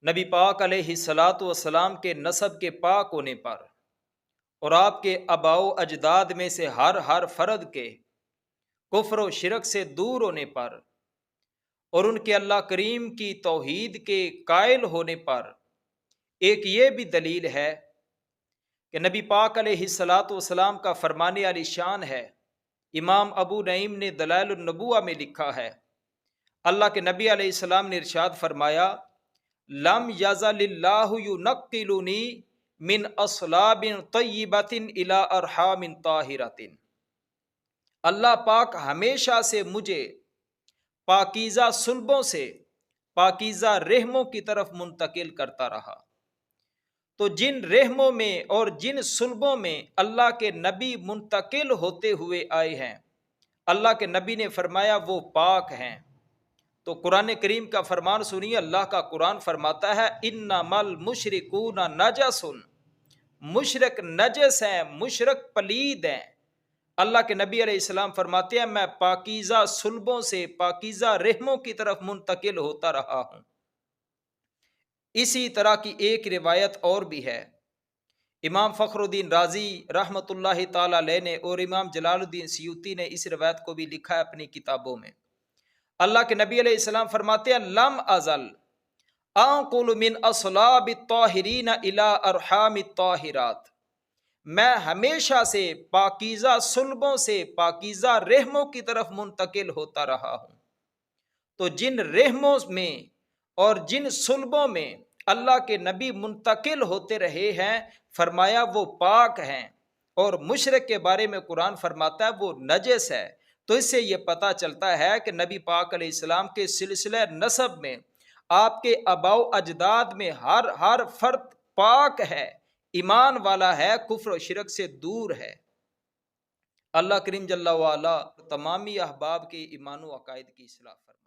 نبی پاک علیہ الصلاۃ والسلام کے نسب کے پاک ہونے پر اور آپ کے آباء و اجداد میں سے ہر فرد کے کفر و شرک سے دور ہونے پر اور ان کے اللہ کریم کی توحید کے قائل ہونے پر ایک یہ بھی دلیل ہے کہ نبی پاک علیہ الصلاۃ والسلام کا فرمان علی شان ہے۔ امام ابو نعیم نے دلائل النبوہ میں لکھا ہے، اللہ کے نبی علیہ السلام نے ارشاد فرمایا، لم یزل اللہ ینقلنی من اصلاب طیبۃ الی ارحام طاہرۃ۔ اللہ پاک ہمیشہ سے مجھے پاکیزہ صلبوں سے پاکیزہ رحموں کی طرف منتقل کرتا رہا۔ تو جن رحموں میں اور جن صلبوں میں اللہ کے نبی منتقل ہوتے ہوئے آئے ہیں، اللہ کے نبی نے فرمایا وہ پاک ہیں۔ تو قرآن کریم کا فرمان سنیے، اللہ کا قرآن فرماتا ہے انما المشرکون نجس، مشرک نجس ہیں، مشرک پلید ہیں۔ اللہ کے نبی علیہ السلام فرماتے ہیں میں پاکیزہ صلبوں سے پاکیزہ رحموں کی طرف منتقل ہوتا رہا ہوں۔ اسی طرح کی ایک روایت اور بھی ہے، امام فخر الدین رازی رحمۃ اللہ تعالی علیہ نے اور امام جلال الدین سیوطی نے اس روایت کو بھی لکھا ہے اپنی کتابوں میں۔ اللہ کے نبی علیہ السلام فرماتے ہیں لم ازل انقل من اصلاب الطاہرین الی ارحام الطاہرات، میں ہمیشہ سے پاکیزہ صلبوں سے پاکیزہ رحموں کی طرف منتقل ہوتا رہا ہوں۔ تو جن رحموں میں اور جن صلبوں میں اللہ کے نبی منتقل ہوتے رہے ہیں، فرمایا وہ پاک ہیں، اور مشرک کے بارے میں قرآن فرماتا ہے وہ نجس ہے۔ تو اس سے یہ پتہ چلتا ہے کہ نبی پاک علیہ السلام کے سلسلہ نسب میں آپ کے آباء و اجداد میں ہر فرد پاک ہے، ایمان والا ہے، کفر و شرک سے دور ہے۔ اللہ کریم جل وعلا تمامی احباب کے ایمان و عقائد کی اصلاح فرمائے۔